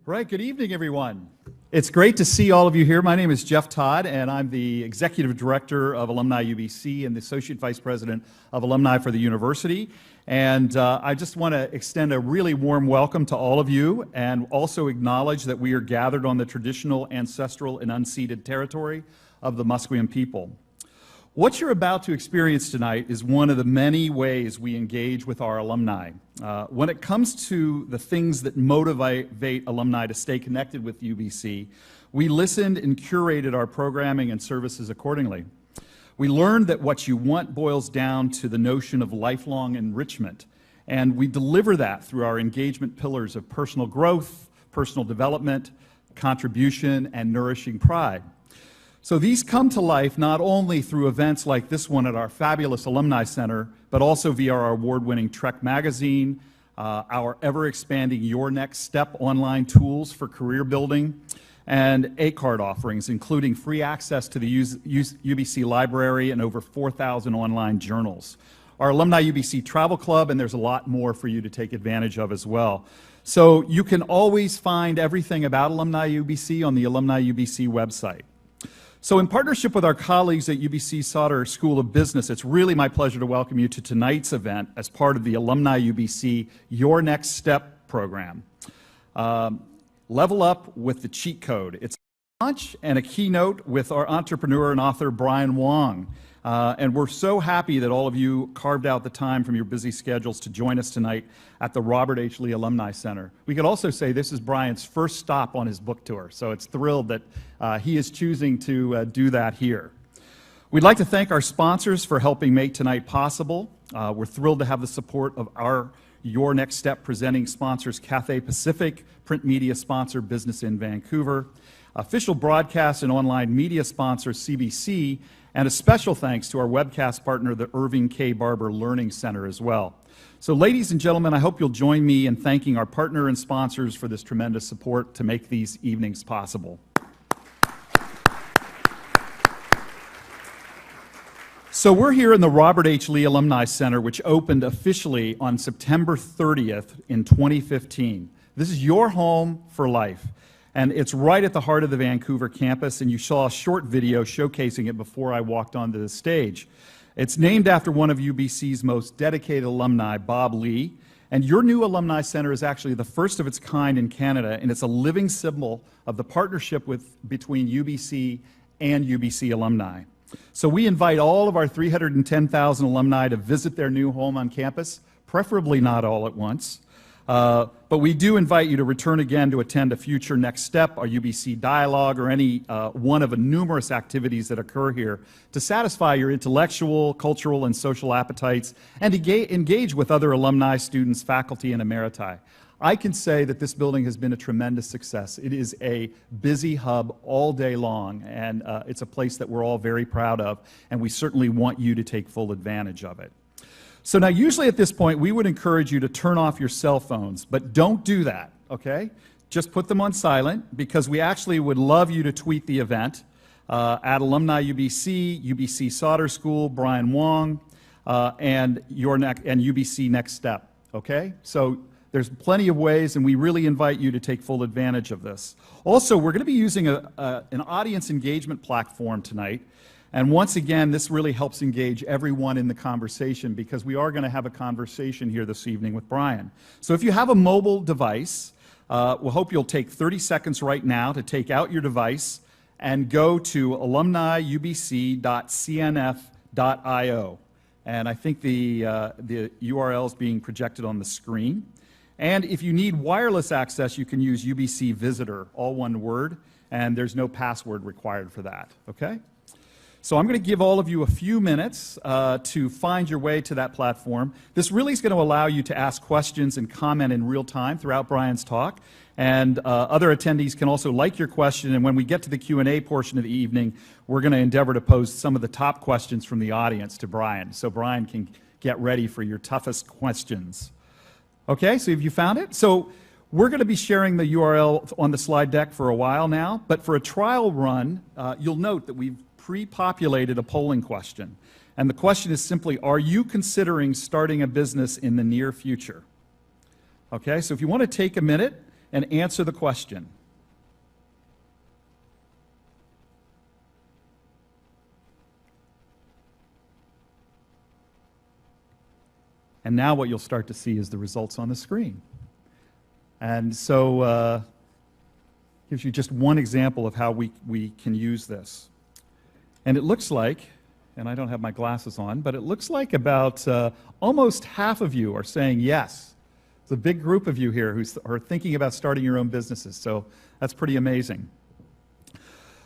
Right, good evening, everyone. It's great to see all of you here. My name is Jeff Todd, and I'm the Executive Director of Alumni UBC and the Associate Vice President of Alumni for the University. And I just want to extend a really warm welcome to all of you and also acknowledge that we are gathered on the traditional, ancestral, and unceded territory of the Musqueam people. What you're about to experience tonight is one of the many ways we engage with our alumni. When it comes to the things that motivate alumni to stay connected with UBC, we listened and curated our programming and services accordingly. We learned that what you want boils down to the notion of lifelong enrichment, and we deliver that through our engagement pillars of personal growth, personal development, contribution, and nourishing pride. So these come to life not only through events like this one at our fabulous Alumni Centre, but also via our award-winning Trek magazine, our ever-expanding Your Next Step online tools for career building, and A-card offerings, including free access to the UBC library and over 4,000 online journals. Our Alumni UBC Travel Club, and there's a lot more for you to take advantage of as well. So you can always find everything about Alumni UBC on the Alumni UBC website. So in partnership with our colleagues at UBC Sauder School of Business, it's really my pleasure to welcome you to tonight's event as part of the Alumni UBC Your Next Step program. Level up with the cheat code. It's a launch and a keynote with our entrepreneur and author, Wong. And we're so happy that all of you carved out the time from your busy schedules to join us tonight at the Robert H. Lee Alumni Center. We could also say this is Brian's first stop on his book tour, so it's thrilled that he is choosing to do that here. We'd like to thank our sponsors for helping make tonight possible. We're thrilled to have the support of our Your Next Step presenting sponsors, Cathay Pacific, print media sponsor, Business in Vancouver, official broadcast and online media sponsor, CBC, and a special thanks to our webcast partner, the Irving K. Barber Learning Center as well. So ladies and gentlemen, I hope you'll join me in thanking our partner and sponsors for this tremendous support to make these evenings possible. So we're here in the Robert H. Lee Alumni Center, which opened officially on September 30th in 2015. This is your home for life. And it's right at the heart of the Vancouver campus, and you saw a short video showcasing it before I walked onto the stage. It's named after one of UBC's most dedicated alumni, Bob Lee, and your new Alumni Center is actually the first of its kind in Canada, and it's a living symbol of the partnership between UBC and UBC alumni. So we invite all of our 310,000 alumni to visit their new home on campus, preferably not all at once. But we do invite you to return again to attend a future Next Step, our UBC Dialogue, or any one of the numerous activities that occur here to satisfy your intellectual, cultural, and social appetites and engage with other alumni, students, faculty, and emeriti. I can say that this building has been a tremendous success. It is a busy hub all day long, and it's a place that we're all very proud of, and we certainly want you to take full advantage of it. So now usually at this point we would encourage you to turn off your cell phones, but don't do that, okay? Just put them on silent because we actually would love you to tweet the event at Alumni UBC, UBC Sauder School, Wong, and UBC Next Step, okay? So there's plenty of ways, and we really invite you to take full advantage of this. Also, we're going to be using an audience engagement platform tonight. And once again, this really helps engage everyone in the conversation because we are going to have a conversation here this evening with Brian. So if you have a mobile device, we'll hope you'll take 30 seconds right now to take out your device and go to alumniubc.cnf.io. And I think the URL is being projected on the screen. And if you need wireless access, you can use UBC Visitor, all one word, and there's no password required for that, okay? So I'm going to give all of you a few minutes to find your way to that platform. This really is going to allow you to ask questions and comment in real time throughout Brian's talk. And other attendees can also like your question, and when we get to the Q&A portion of the evening, we're going to endeavor to pose some of the top questions from the audience to Brian, so Brian can get ready for your toughest questions. Okay, so have you found it? So we're going to be sharing the URL on the slide deck for a while now, but for a trial run, you'll note that we've pre-populated a polling question. And the question is simply, are you considering starting a business in the near future? Okay, so if you want to take a minute and answer the question. And now what you'll start to see is the results on the screen. And so gives you just one example of how we can use this. And it looks like, and I don't have my glasses on, but it looks like about almost half of you are saying yes. It's a big group of you here who are thinking about starting your own businesses, so that's pretty amazing.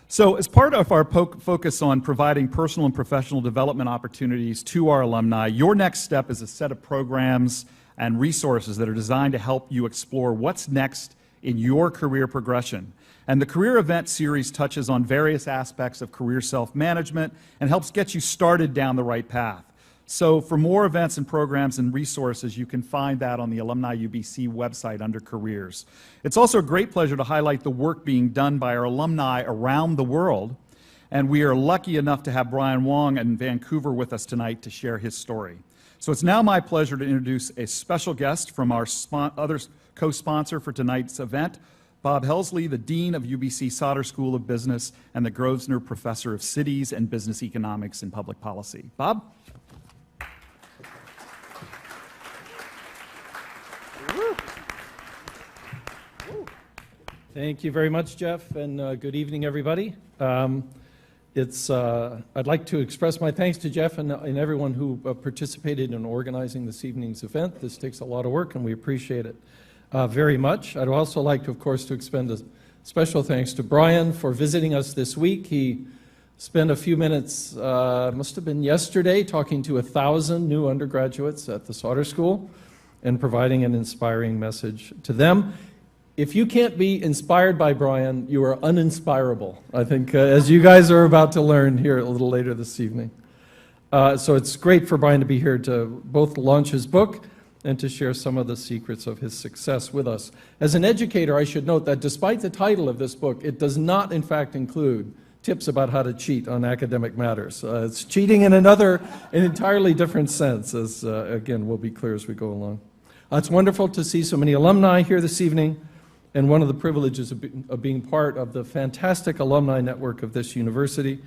So as part of our focus on providing personal and professional development opportunities to our alumni, your next step is a set of programs and resources that are designed to help you explore what's next in your career progression. And the Career Event Series touches on various aspects of career self-management and helps get you started down the right path. So for more events and programs and resources, you can find that on the Alumni UBC website under Careers. It's also a great pleasure to highlight the work being done by our alumni around the world, and we are lucky enough to have Brian Wong in Vancouver with us tonight to share his story. So it's now my pleasure to introduce a special guest from our other co-sponsor for tonight's event, Bob Helsley, the Dean of UBC Sauder School of Business and the Grosvenor Professor of Cities and Business Economics and Public Policy. Bob? Thank you very much, Jeff, and good evening, everybody. I'd like to express my thanks to Jeff and everyone who participated in organizing this evening's event. This takes a lot of work, and we appreciate it very much. I'd also like to, of course, to expend a special thanks to Brian for visiting us this week. He spent a few minutes, must have been yesterday, talking to 1,000 new undergraduates at the Sauder School and providing an inspiring message to them. If you can't be inspired by Brian, you are uninspirable, I think, as you guys are about to learn here a little later this evening. So it's great for Brian to be here to both launch his book and to share some of the secrets of his success with us. As an educator, I should note that despite the title of this book, it does not, in fact, include tips about how to cheat on academic matters. It's cheating in an entirely different sense, as, again, will be clear as we go along. It's wonderful to see so many alumni here this evening. And one of the privileges of being part of the fantastic alumni network of this university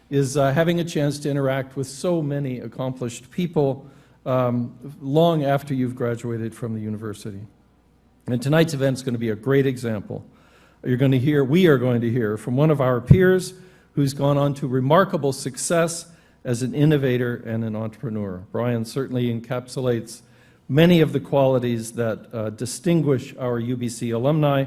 is having a chance to interact with so many accomplished people long after you've graduated from the university. And tonight's event is going to be a great example. We are going to hear from one of our peers who's gone on to remarkable success as an innovator and an entrepreneur. Brian certainly encapsulates many of the qualities that distinguish our UBC alumni: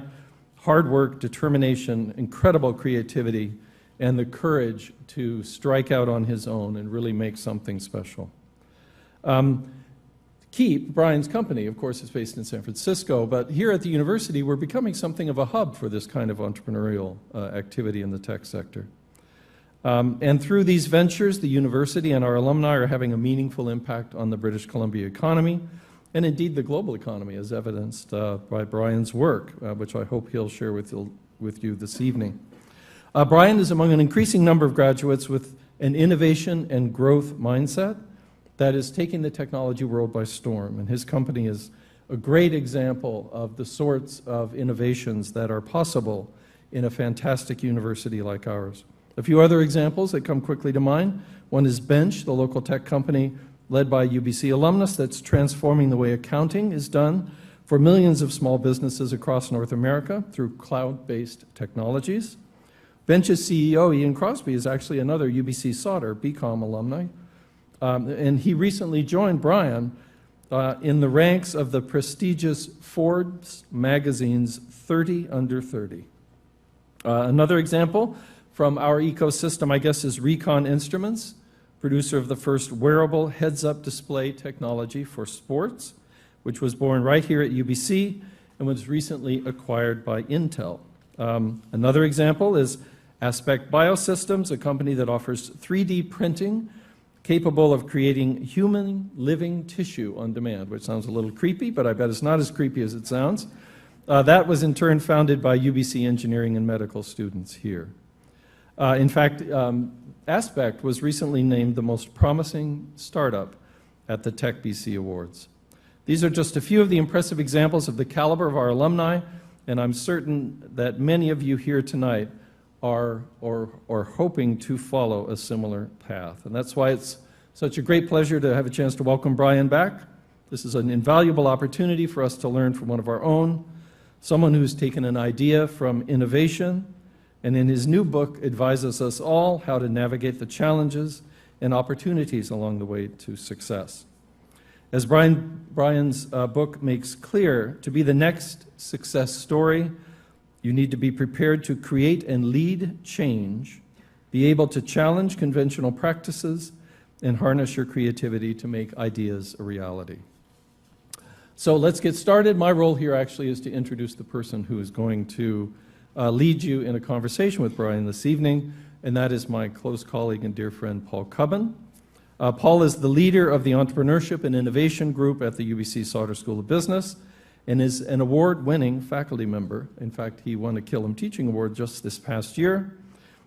hard work, determination, incredible creativity, and the courage to strike out on his own and really make something special. Keep, Brian's company, of course, is based in San Francisco, but here at the university, we're becoming something of a hub for this kind of entrepreneurial activity in the tech sector. And through these ventures, the university and our alumni are having a meaningful impact on the British Columbia economy, and indeed the global economy, as evidenced by Brian's work, which I hope he'll share with you this evening. Brian is among an increasing number of graduates with an innovation and growth mindset that is taking the technology world by storm, and his company is a great example of the sorts of innovations that are possible in a fantastic university like ours. A few other examples that come quickly to mind. One is Bench, the local tech company led by UBC alumnus that's transforming the way accounting is done for millions of small businesses across North America through cloud-based technologies. Bench's CEO, Ian Crosby, is actually another UBC Sauder BCom alumni, and he recently joined Brian in the ranks of the prestigious Forbes magazine's 30 Under 30. Another example from our ecosystem, I guess, is Recon Instruments, producer of the first wearable heads-up display technology for sports, which was born right here at UBC and was recently acquired by Intel. Another example is Aspect Biosystems, a company that offers 3D printing capable of creating human living tissue on demand, which sounds a little creepy, but I bet it's not as creepy as it sounds. That was in turn founded by UBC engineering and medical students here. In fact, Aspect was recently named the most promising startup at the Tech BC Awards. These are just a few of the impressive examples of the caliber of our alumni and I'm certain that many of you here tonight are hoping to follow a similar path. And that's why it's such a great pleasure to have a chance to welcome Brian back. This is an invaluable opportunity for us to learn from one of our own, someone who's taken an idea from innovation, and in his new book advises us all how to navigate the challenges and opportunities along the way to success. As Brian's book makes clear, to be the next success story, you need to be prepared to create and lead change, be able to challenge conventional practices, and harness your creativity to make ideas a reality. So let's get started. My role here actually is to introduce the person who is going to lead you in a conversation with Brian this evening, and that is my close colleague and dear friend, Paul Cubbon. Paul is the leader of the Entrepreneurship and Innovation Group at the UBC Sauder School of Business and is an award-winning faculty member. In fact, he won a Killam Teaching Award just this past year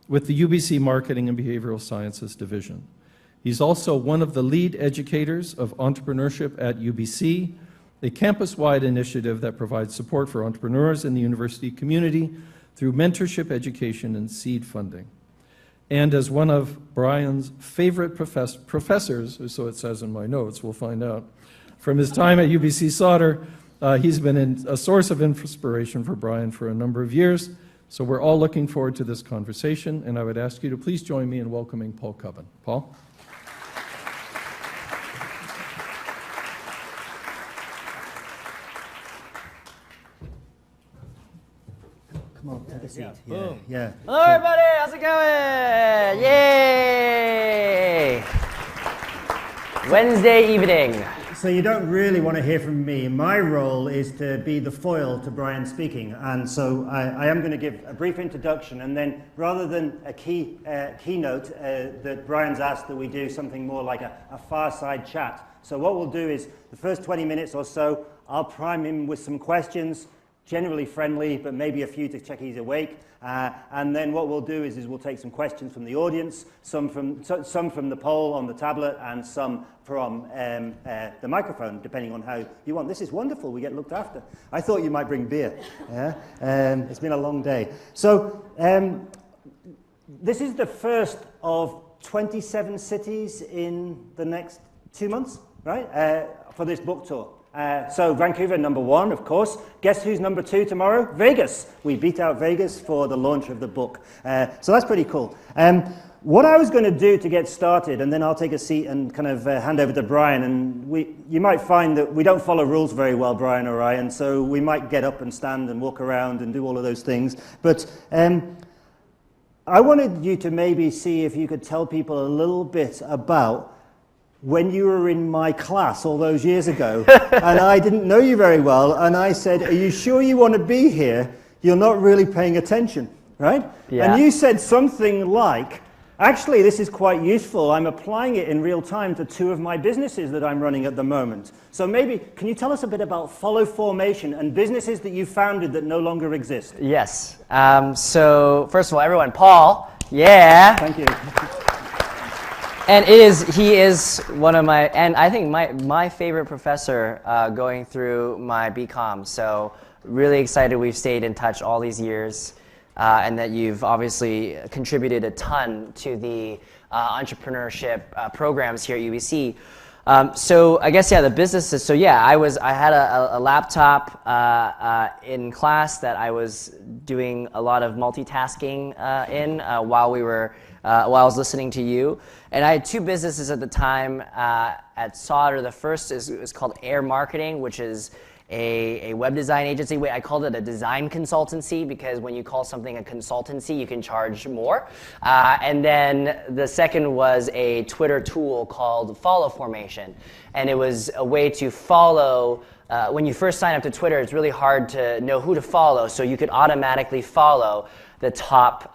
with the UBC Marketing and Behavioral Sciences Division. He's also one of the lead educators of Entrepreneurship at UBC, a campus-wide initiative that provides support for entrepreneurs in the university community through mentorship, education, and seed funding. And as one of Brian's favorite professors, so it says in my notes, we'll find out, from his time at UBC Sauder, he's been a source of inspiration for Brian for a number of years. So we're all looking forward to this conversation, and I would ask you to please join me in welcoming Paul Cubbon. Paul? Come on, take a seat. Yeah, Boom. yeah. Hello, everybody. How's it going? Yay! Wednesday evening. So you don't really want to hear from me. My role is to be the foil to Brian speaking, and so I am going to give a brief introduction, and then rather than a keynote that Brian's asked that we do something more like a fireside chat. So what we'll do is the first 20 minutes or so, I'll prime him with some questions, generally friendly, but maybe a few to check he's awake. And then what we'll do is we'll take some questions from the audience, some from the poll on the tablet, and some from the microphone, depending on how you want. This is wonderful. We get looked after. I thought you might bring beer. Yeah? It's been a long day. So this is the first of 27 cities in the next 2 months, right, for this book tour. So Vancouver, number 1, of course. Guess who's number 2 tomorrow? Vegas. We beat out Vegas for the launch of the book. So that's pretty cool. What I was going to do to get started, and then I'll take a seat and kind of hand over to Brian, and you might find that we don't follow rules very well, Brian or I, and so we might get up and stand and walk around and do all of those things. But I wanted you to maybe see if you could tell people a little bit about when you were in my class all those years ago, and I didn't know you very well, and I said, "Are you sure you want to be here? You're not really paying attention," right? Yeah. And you said something like, "Actually, this is quite useful. I'm applying it in real time to 2 of my businesses that I'm running at the moment." So maybe, can you tell us a bit about Follow Formation and businesses that you founded that no longer exist? Yes. So first of all, everyone, Paul. Yeah. Thank you. And he is one of my, and I think my favorite professor going through my BCom. So really excited we've stayed in touch all these years, and that you've obviously contributed a ton to the entrepreneurship programs here at UBC. So I guess, yeah, the businesses. So yeah, I had a laptop in class that I was doing a lot of multitasking in while I was listening to you. And I had 2 businesses at the time at Sauder. The first is called Air Marketing, which is a web design agency. I called it a design consultancy because when you call something a consultancy, you can charge more. And then the second was a Twitter tool called Follow Formation. And it was a way to follow. When you first sign up to Twitter, it's really hard to know who to follow, so you could automatically follow the top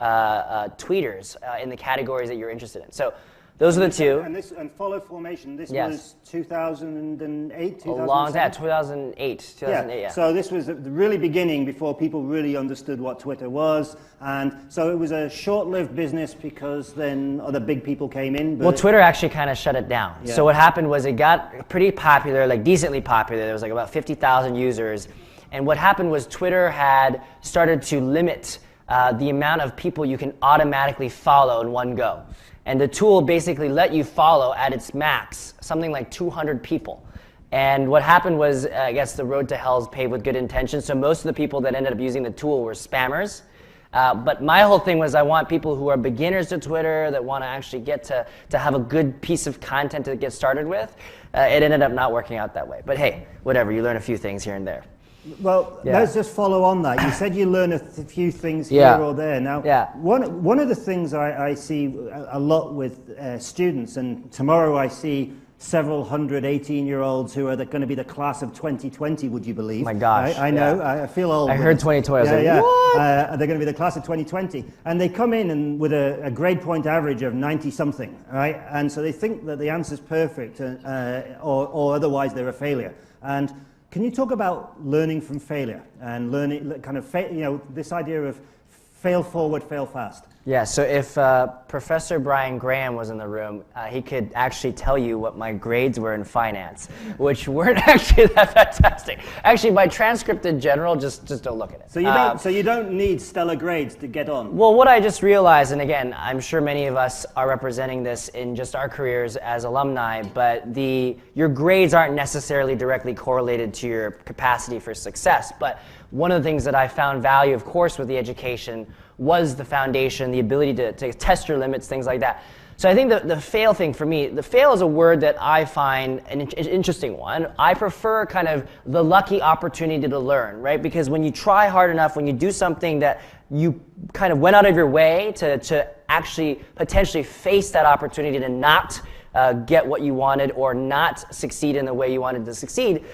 tweeters in the categories that you're interested in. So those are the 2. And Follow Formation, this Yes. was 2008, 2007? A long time, 2008, yeah. So this was at the really beginning before people really understood what Twitter was. And so it was a short-lived business because then other big people came in. But Well, Twitter actually kind of shut it down. Yeah. So what happened was it got pretty popular, like decently popular. There was like about 50,000 users. And what happened was Twitter had started to limit the amount of people you can automatically follow in one go. And the tool basically let you follow at its max, something like 200 people. And what happened was, I guess the road to hell is paved with good intentions, so most of the people that ended up using the tool were spammers. But my whole thing was I want people who are beginners to Twitter, that want to actually get to have a good piece of content to get started with. It ended up not working out that way. But hey, whatever, you learn a few things here and there. Well, Yeah. let's just follow on that. You said you learn a few things Yeah. here or there. Now, Yeah. one of the things I see a lot with students, and tomorrow I see several hundred 18-year-olds who are going to be the class of 2020, would you believe? Oh my gosh, I know, yeah. I feel old. I with heard it. 2020, I was yeah, like, yeah. what? They're going to be the class of 2020. And they come in and with a grade point average of 90-something, right? And so they think that the answer's perfect, or otherwise they're a failure. And can you talk about learning from failure and learning, kind of, this idea of fail forward, fail fast? Yeah, so if Professor Brian Graham was in the room, he could actually tell you what my grades were in finance, which weren't actually that fantastic. Actually, my transcript in general, just don't look at it. So you don't need stellar grades to get on. Well, what I just realized, and again, I'm sure many of us are representing this in just our careers as alumni, but your grades aren't necessarily directly correlated to your capacity for success. But one of the things that I found value, of course, with the education was the foundation, the ability to test your limits, things like that. So I think the fail thing for me, the fail is a word that I find an interesting one. I prefer kind of the lucky opportunity to learn, right? Because when you try hard enough, when you do something that you kind of went out of your way to actually potentially face that opportunity to not get what you wanted or not succeed in the way you wanted to succeed,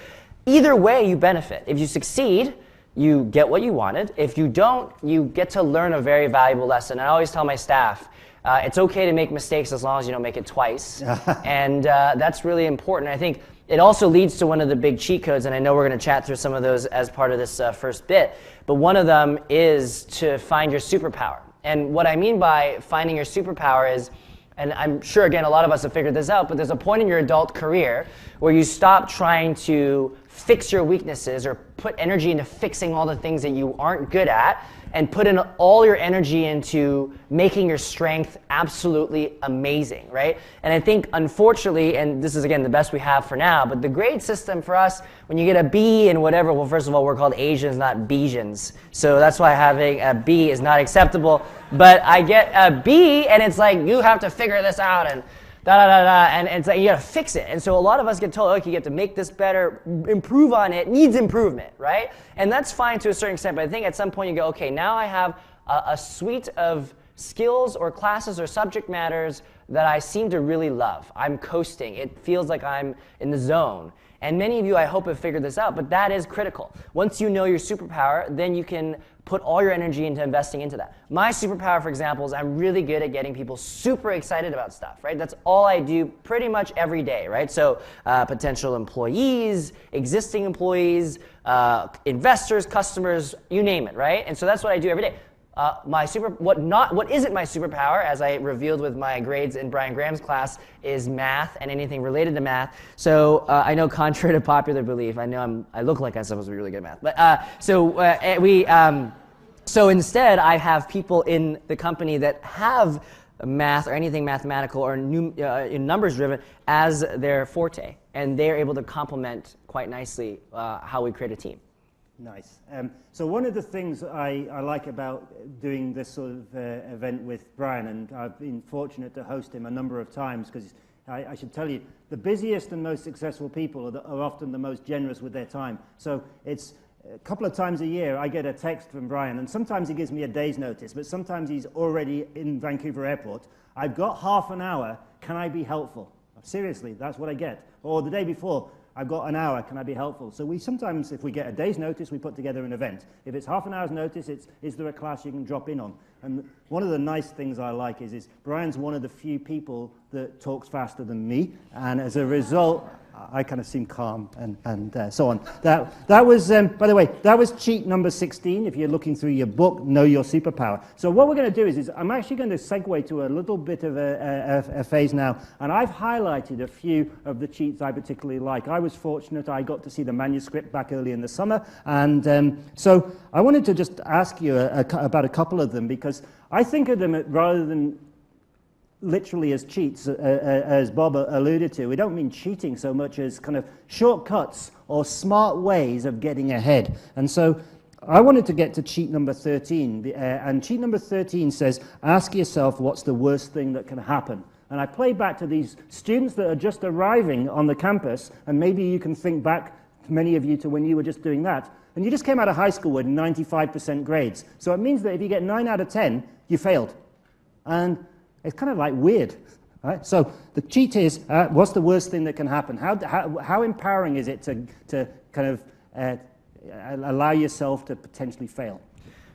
either way you benefit. If you succeed, you get what you wanted. If you don't, you get to learn a very valuable lesson. I always tell my staff, it's okay to make mistakes as long as you don't make it twice. And that's really important. I think it also leads to one of the big cheat codes, and I know we're going to chat through some of those as part of this first bit, but one of them is to find your superpower. And what I mean by finding your superpower is, and I'm sure, again, a lot of us have figured this out, but there's a point in your adult career where you stop trying to fix your weaknesses or put energy into fixing all the things that you aren't good at, and put in all your energy into making your strength absolutely amazing, right? And I think, unfortunately, and this is, again, the best we have for now, but the grade system for us, when you get a B in whatever, well, first of all, we're called Asians, not Bejans. So that's why having a B is not acceptable. But I get a B, and it's like, you have to figure this out, and da-da-da-da, and it's like, you gotta fix it. And so a lot of us get told, okay, you have to make this better, improve on it, needs improvement, right? And that's fine to a certain extent, but I think at some point you go, okay, now I have a suite of skills or classes or subject matters that I seem to really love. I'm coasting. It feels like I'm in the zone. And many of you, I hope, have figured this out, but that is critical. Once you know your superpower, then you can put all your energy into investing into that. My superpower, for example, is I'm really good at getting people super excited about stuff, right? That's all I do pretty much every day, right? So potential employees, existing employees, investors, customers, you name it, right? And so that's what I do every day. What isn't my superpower, as I revealed with my grades in Brian Graham's class, is math and anything related to math. So I know, contrary to popular belief, I look like I'm supposed to be really good at math. But so instead, I have people in the company that have math or anything mathematical or numbers driven as their forte, and they're able to complement quite nicely how we create a team. Nice. So one of the things I like about doing this sort of event with Brian, and I've been fortunate to host him a number of times, because I should tell you, the busiest and most successful people are often the most generous with their time. So it's a couple of times a year I get a text from Brian, and sometimes he gives me a day's notice, but sometimes he's already in Vancouver airport. I've got half an hour, can I be helpful? Seriously, that's what I get. Or the day before, I've got an hour, can I be helpful? So we sometimes, if we get a day's notice, we put together an event. If it's half an hour's notice, is there a class you can drop in on? And one of the nice things I like is Brian's one of the few people that talks faster than me, and as a result, I kind of seem calm and so on. That was, by the way, that was cheat number 16. If you're looking through your book, Know Your Superpower. So what we're going to do is I'm actually going to segue to a little bit of a phase now, and I've highlighted a few of the cheats I particularly like. I was fortunate I got to see the manuscript back early in the summer, and so I wanted to just ask you about a couple of them, because I think of them rather than literally as cheats, as Bob alluded to. We don't mean cheating so much as kind of shortcuts or smart ways of getting ahead. And so I wanted to get to cheat number 13, and cheat number 13 says, ask yourself what's the worst thing that can happen. And I play back to these students that are just arriving on the campus, and maybe you can think back, many of you, to when you were just doing that, and you just came out of high school with 95% grades. So it means that if you get 9 out of 10, you failed. And it's kind of like weird, right? So the cheat is, what's the worst thing that can happen? How empowering is it to kind of allow yourself to potentially fail?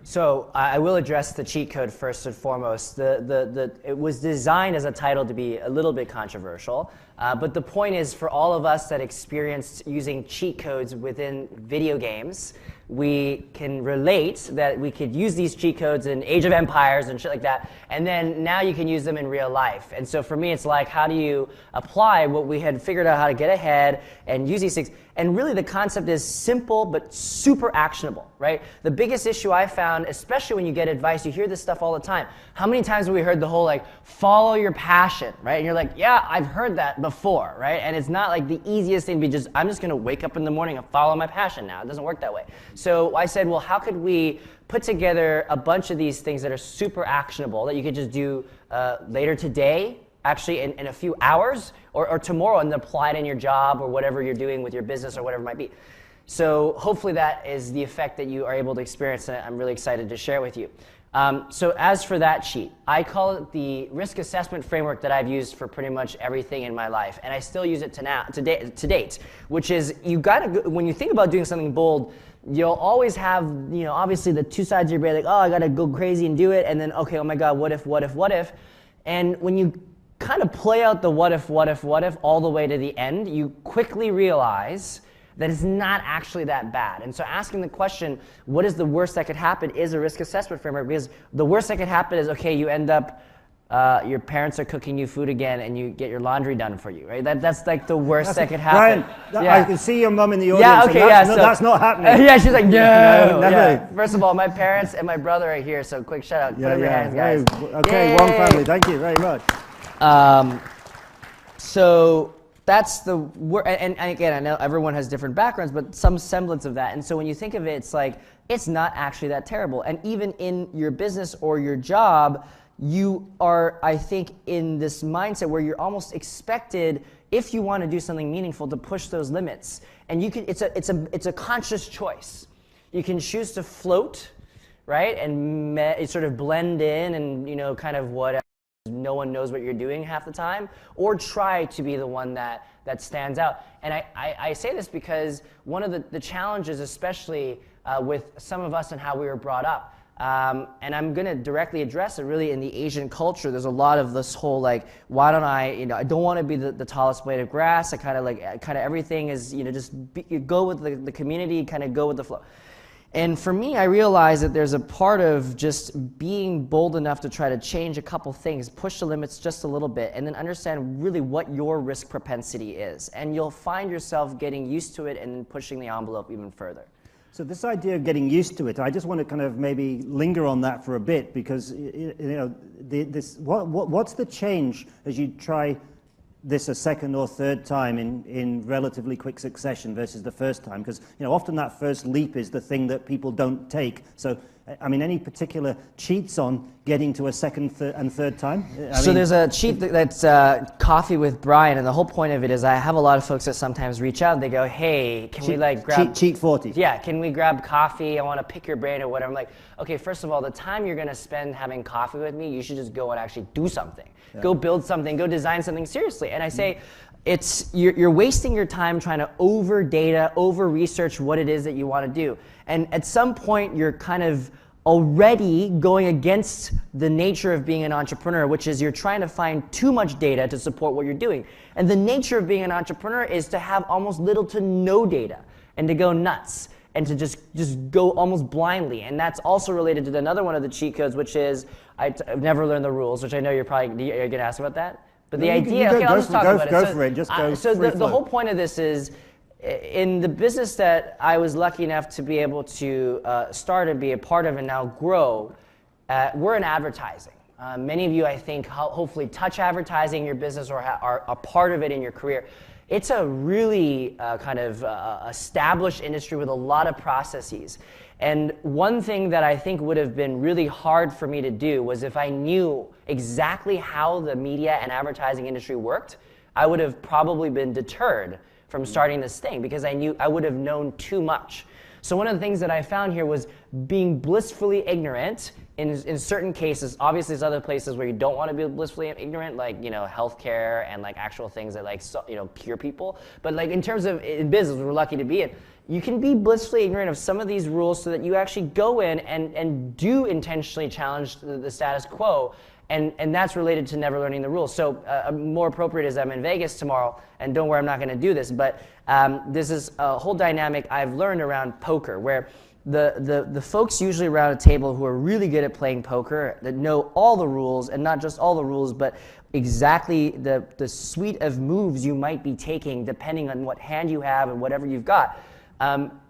So I will address the cheat code first and foremost. It was designed as a title to be a little bit controversial, but the point is, for all of us that experienced using cheat codes within video games, we can relate that we could use these cheat codes in Age of Empires and shit like that, and then now you can use them in real life. And so for me, it's like, how do you apply what we had figured out how to get ahead and use these things? And really the concept is simple but super actionable, right? The biggest issue I found, especially when you get advice, you hear this stuff all the time. How many times have we heard the whole like, follow your passion, right? And you're like, yeah, I've heard that before, right? And it's not like the easiest thing to be I'm just gonna wake up in the morning and follow my passion now. It doesn't work that way. So I said, well, how could we put together a bunch of these things that are super actionable that you could just do later today, actually in a few hours, or tomorrow, and then apply it in your job or whatever you're doing with your business or whatever it might be. So hopefully that is the effect that you are able to experience, and I'm really excited to share with you. So as for that cheat, I call it the risk assessment framework that I've used for pretty much everything in my life, and I still use it to date, which is, you gotta, when you think about doing something bold, you'll always have, obviously the two sides of your brain, like, oh, I gotta go crazy and do it, and then, okay, oh my God, what if? And when you kind of play out the what if all the way to the end, you quickly realize that it's not actually that bad. And so asking the question, what is the worst that could happen, is a risk assessment framework, because the worst that could happen is, okay, you end up, your parents are cooking you food again and you get your laundry done for you, right? That's like the worst that could happen. Brian, yeah. I can see your mum in the audience. Yeah, okay, yeah. That's not happening. Yeah, she's like, no. Never. Yeah. First of all, my parents and my brother are here, so quick shout out. Put up your hands, guys. Okay, Wong family, thank you very much. So that's the word, and again, I know everyone has different backgrounds, but some semblance of that. And so when you think of it, it's like, it's not actually that terrible. And even in your business or your job, you are, I think, in this mindset where you're almost expected, if you want to do something meaningful, to push those limits. And you can, it's a conscious choice. You can choose to float, right, and sort of blend in and, kind of whatever. No one knows what you're doing half the time, or try to be the one that stands out. And I say this because one of the challenges, especially with some of us and how we were brought up, and I'm going to directly address it really in the Asian culture. There's a lot of this whole like, why don't I don't want to be the tallest blade of grass. I kind of everything is, you go with the community, kind of go with the flow. And for me, I realized that there's a part of just being bold enough to try to change a couple things, push the limits just a little bit, and then understand really what your risk propensity is. And you'll find yourself getting used to it and then pushing the envelope even further. So this idea of getting used to it, I just want to kind of maybe linger on that for a bit, because what's the change as you try this a second or third time in relatively quick succession versus the first time? Because often that first leap is the thing that people don't take. So I mean, any particular cheats on getting to a second and third time? So there's a cheat that's Coffee with Brian, and the whole point of it is I have a lot of folks that sometimes reach out and they go, hey, can we like grab... Cheat 40. Yeah, can we grab coffee? I want to pick your brain or whatever. I'm like, okay, first of all, the time you're going to spend having coffee with me, you should just go and actually do something. Yeah. Go build something, go design something seriously. And I say, you're wasting your time trying to over-data, over-research what it is that you want to do. And at some point, you're kind of already going against the nature of being an entrepreneur, which is you're trying to find too much data to support what you're doing. And the nature of being an entrepreneur is to have almost little to no data and to go nuts and to just go almost blindly. And that's also related to another one of the cheat codes, which is I've never learned the rules, which I know you're going to ask about that. But the idea, okay, I'll just talk about it. Go for it, just go. So the whole point of this is, in the business that I was lucky enough to be able to start and be a part of and now grow, we're in advertising. Many of you, I think, hopefully touch advertising in your business or are a part of it in your career. It's a really kind of established industry with a lot of processes. And one thing that I think would have been really hard for me to do was if I knew exactly how the media and advertising industry worked, I would have probably been deterred from starting this thing because I knew I would have known too much. So one of the things that I found here was being blissfully ignorant in certain cases. Obviously, there's other places where you don't want to be blissfully ignorant, like healthcare and like actual things that cure people. But like in terms of in business, we're lucky to be in. You can be blissfully ignorant of some of these rules so that you actually go in and do intentionally challenge the status quo. And that's related to never learning the rules. So more appropriate is I'm in Vegas tomorrow, and don't worry, I'm not going to do this, but this is a whole dynamic I've learned around poker, where the folks usually around a table who are really good at playing poker, that know all the rules, and not just all the rules, but exactly the suite of moves you might be taking depending on what hand you have and whatever you've got.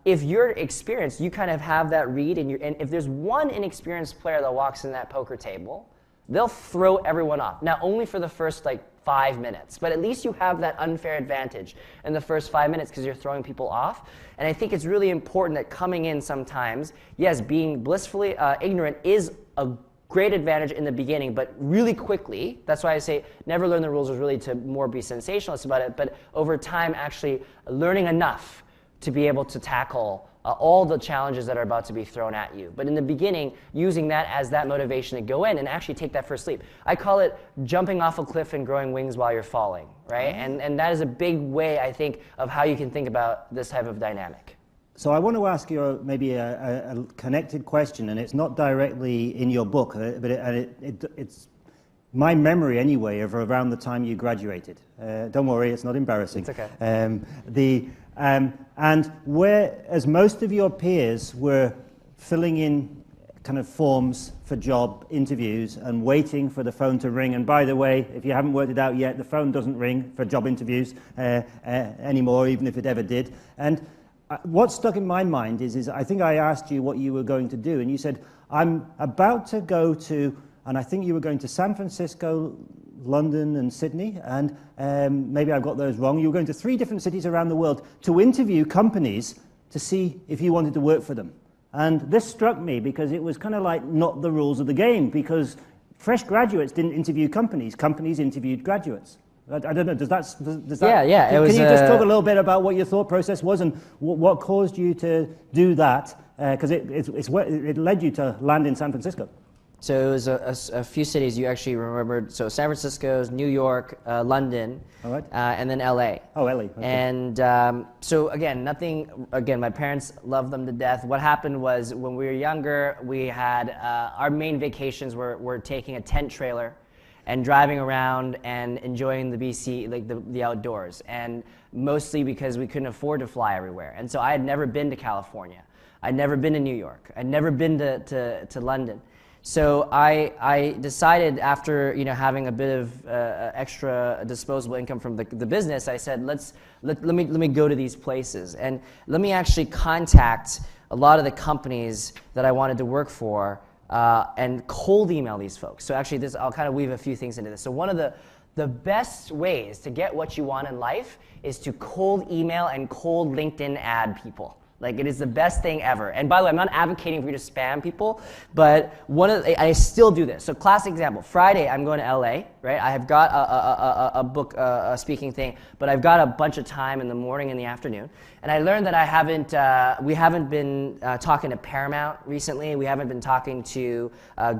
If you're experienced, you kind of have that read, and if there's one inexperienced player that walks in that poker table, they'll throw everyone off. Now, only for the first 5 minutes, but at least you have that unfair advantage in the first 5 minutes because you're throwing people off. And I think it's really important that coming in sometimes, yes, being blissfully ignorant is a great advantage in the beginning, but really quickly, that's why I say never learn the rules is really to more be sensationalist about it, but over time actually learning enough to be able to tackle all the challenges that are about to be thrown at you. But in the beginning, using that as that motivation to go in and actually take that first leap. I call it jumping off a cliff and growing wings while you're falling, right? And that is a big way, I think, of how you can think about this type of dynamic. So I want to ask you maybe a connected question, and it's not directly in your book, but it's my memory anyway of around the time you graduated. Don't worry, it's not embarrassing. It's okay. And whereas most of your peers were filling in kind of forms for job interviews and waiting for the phone to ring, and by the way, if you haven't worked it out yet, the phone doesn't ring for job interviews anymore, even if it ever did. And what stuck in my mind is I think I asked you what you were going to do, and you said, I'm about to go to, and I think you were going to San Francisco, London and Sydney, and maybe I've got those wrong. You were going to 3 different cities around the world to interview companies to see if you wanted to work for them. And this struck me because it was kind of like not the rules of the game, because fresh graduates didn't interview companies. Companies interviewed graduates. I don't know, does that Yeah, can you just talk a little bit about what your thought process was and what caused you to do that? Because it led you to land in San Francisco. So it was a few cities you actually remembered. So San Francisco, New York, London, all right. And then LA. Oh, LA. Okay. And so again, my parents loved them to death. What happened was when we were younger, we had our main vacations were taking a tent trailer and driving around and enjoying the BC, like the outdoors. And mostly because we couldn't afford to fly everywhere. And so I had never been to California. I'd never been to New York. I'd never been to London. So I decided after having a bit of extra disposable income from the business, I said let me go to these places and let me actually contact a lot of the companies that I wanted to work for and cold email these folks. So actually I'll kind of weave a few things into this. So one of the best ways to get what you want in life is to cold email and cold LinkedIn ad people. Like, it is the best thing ever. And by the way, I'm not advocating for you to spam people, but I still do this. So classic example, Friday I'm going to LA, right? I have got a book, a speaking thing, but I've got a bunch of time in the morning and the afternoon. And I learned that we haven't been talking to Paramount recently. We haven't been talking to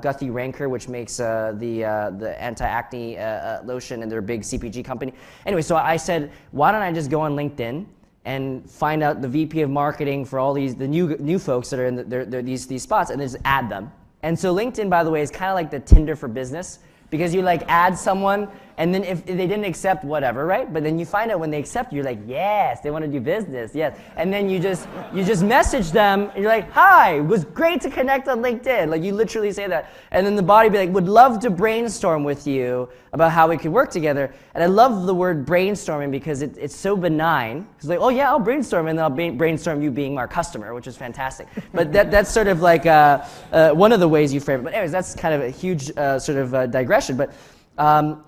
Guthrie Ranker, which makes the anti-acne lotion, and they're a big CPG company. Anyway, so I said, why don't I just go on LinkedIn and find out the VP of marketing for all the new folks that are in these spots, and just add them. And so LinkedIn, by the way, is kind of like the Tinder for business, because you like add someone, and then if they didn't accept, whatever, right? But then you find out when they accept, you're like, yes, they want to do business, yes. And then you just message them, and you're like, hi, it was great to connect on LinkedIn. Like, you literally say that. And then the body be like, would love to brainstorm with you about how we could work together. And I love the word brainstorming because it's so benign. It's like, oh yeah, I'll brainstorm, and then I'll brainstorm you being our customer, which is fantastic. But that's sort of like one of the ways you frame it. But anyways, that's kind of a huge sort of digression. But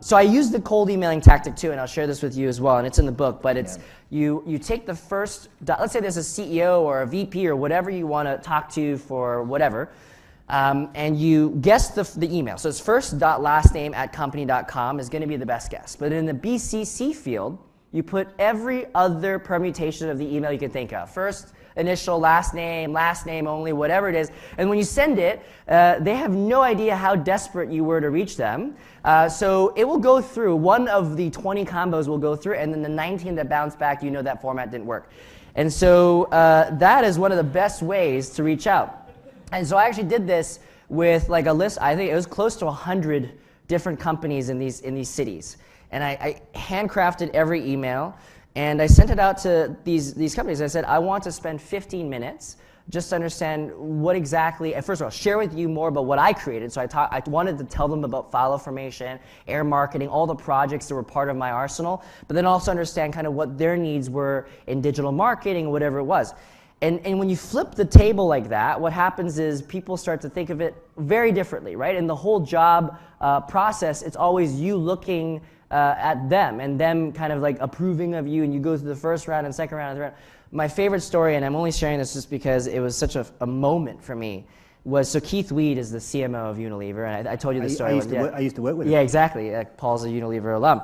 so I use the cold emailing tactic too, and I'll share this with you as well, and it's in the book, but it's you take the first, let's say there's a CEO or a VP or whatever you want to talk to for whatever, and you guess the email. So it's first.lastname@company.com is going to be the best guess. But in the BCC field, you put every other permutation of the email you can think of. First initial, last name only, whatever it is. And when you send it, they have no idea how desperate you were to reach them. So it will go through, one of the 20 combos will go through, and then the 19 that bounce back, you know that format didn't work. And so that is one of the best ways to reach out. And so I actually did this with like a list, I think it was close to 100 different companies in these cities. And I handcrafted every email, and I sent it out to these companies. I said, I want to spend 15 minutes just to understand what exactly, and first of all, share with you more about what I created. So I wanted to tell them about file formation, air marketing, all the projects that were part of my arsenal, but then also understand kind of what their needs were in digital marketing, whatever it was. And when you flip the table like that, what happens is people start to think of it very differently, right? In the whole job process, it's always you looking at them and them kind of like approving of you, and you go through the first round and second round and third round. My favorite story, and I'm only sharing this just because it was such a moment for me, was so Keith Weed is the CMO of Unilever, and I told you the story. I used to work with him. Yeah, exactly. Paul's a Unilever alum.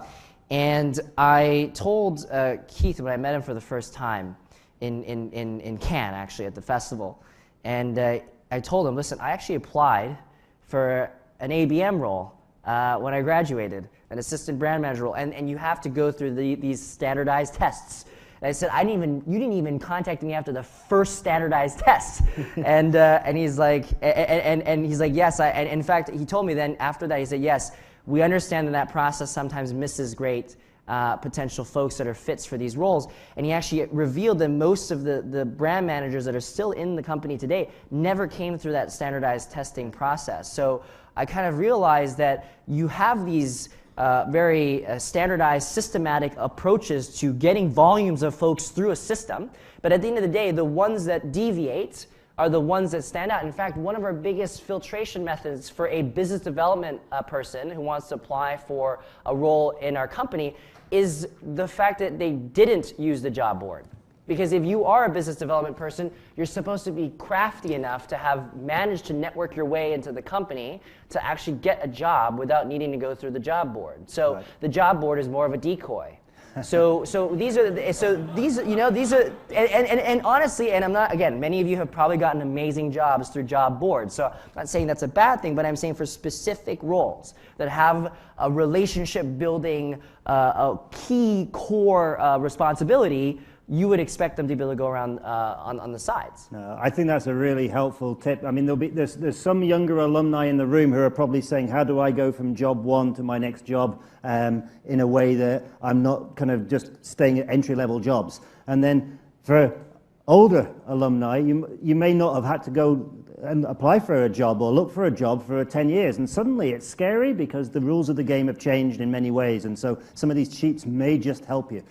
And I told Keith when I met him for the first time in Cannes, actually, at the festival, and I told him, listen, I actually applied for an ABM role when I graduated, an assistant brand manager role, and you have to go through these standardized tests. And I said, you didn't even contact me after the first standardized test. And he's like, and he's like, yes. And in fact, he told me then after that, he said, yes, we understand that process sometimes misses great potential folks that are fits for these roles. And he actually revealed that most of the brand managers that are still in the company today never came through that standardized testing process. So I kind of realized that you have these very standardized, systematic approaches to getting volumes of folks through a system. But at the end of the day, the ones that deviate are the ones that stand out. In fact, one of our biggest filtration methods for a business development person who wants to apply for a role in our company is the fact that they didn't use the job board. Because if you are a business development person, you're supposed to be crafty enough to have managed to network your way into the company to actually get a job without needing to go through the job board. So right. The job board is more of a decoy. So these are and honestly, and I'm not, again, many of you have probably gotten amazing jobs through job boards. So I'm not saying that's a bad thing, but I'm saying for specific roles that have a relationship building, a key core responsibility, you would expect them to be able to go around on the sides. No, I think that's a really helpful tip. I mean, there's some younger alumni in the room who are probably saying, how do I go from job one to my next job in a way that I'm not kind of just staying at entry-level jobs? And then for older alumni, you may not have had to go and apply for a job or look for a job for 10 years. And suddenly it's scary because the rules of the game have changed in many ways. And so some of these cheats may just help you.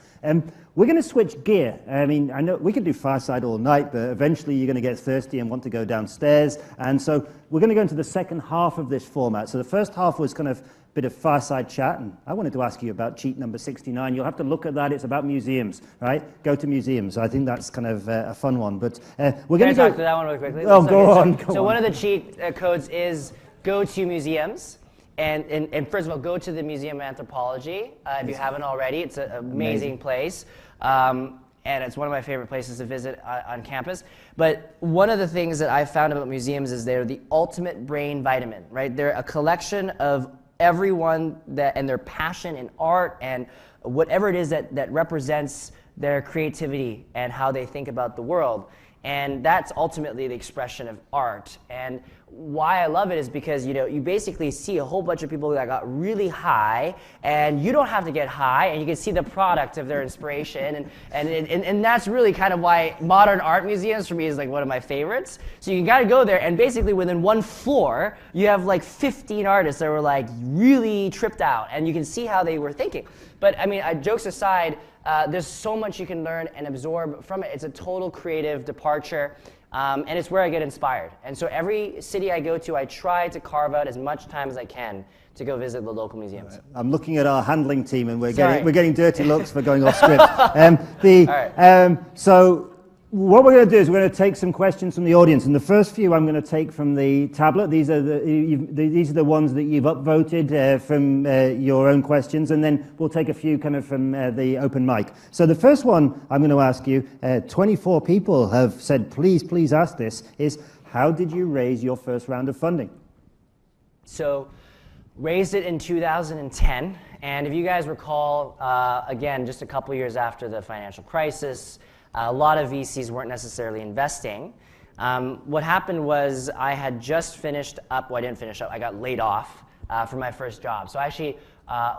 We're going to switch gear. I mean, I know we could do Fireside all night, but eventually you're going to get thirsty and want to go downstairs. And so we're going to go into the second half of this format. So the first half was kind of a bit of fireside chat. And I wanted to ask you about cheat number 69. You'll have to look at that. It's about museums, right? Go to museums. I think that's kind of a fun one. But we're going to talk to that one really quickly. Oh, go on. So one of the cheat codes is go to museums. And first of all, go to the Museum of Anthropology if you haven't already. It's an amazing place. And it's one of my favorite places to visit on campus. But one of the things that I found about museums is they're the ultimate brain vitamin, right? They're a collection of everyone and their passion in art and whatever it is that represents their creativity and how they think about the world. And that's ultimately the expression of art. And why I love it is because, you know, you basically see a whole bunch of people that got really high, and you don't have to get high, and you can see the product of their inspiration. And that's really kind of why modern art museums for me is like one of my favorites. So you gotta go there, and basically within one floor, you have like 15 artists that were like really tripped out, and you can see how they were thinking. But I mean, jokes aside, there's so much you can learn and absorb from it. It's a total creative departure, and it's where I get inspired. And so every city I go to, I try to carve out as much time as I can to go visit the local museums. Right. I'm looking at our handling team, and we're Sorry. getting dirty looks for going off script. So what we're going to do is we're going to take some questions from the audience, and the first few I'm going to take from the tablet. These are the ones that you've upvoted from your own questions, and then we'll take a few kind of from the open mic. So the first one I'm going to ask you, 24 people have said, please ask this, is how did you raise your first round of funding? So, raised it in 2010, and if you guys recall, again, just a couple years after the financial crisis, a lot of VCs weren't necessarily investing. What happened was I had just finished up, well, I didn't finish up, I got laid off for my first job. So I actually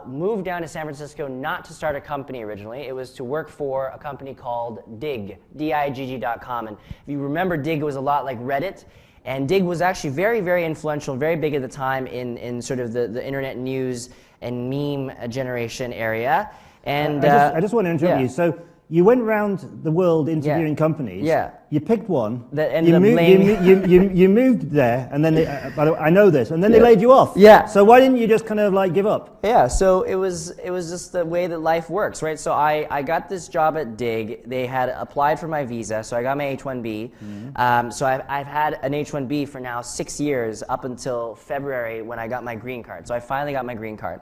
moved down to San Francisco not to start a company originally. It was to work for a company called Digg, digg.com. And if you remember, Digg was a lot like Reddit. And Digg was actually very, very influential, very big at the time in sort of the internet news and meme generation area. And I just want to interrupt yeah. you. So you went around the world interviewing companies. Yeah. You picked one. That ended up laying... you moved there, and then I know this, and then they laid you off. Yeah. So why didn't you just kind of like give up? Yeah. So it was just the way that life works, right? So I got this job at Digg. They had applied for my visa, so I got my H-1B. Mm-hmm. So I've had an H-1B for now 6 years, up until February when I got my green card. So I finally got my green card.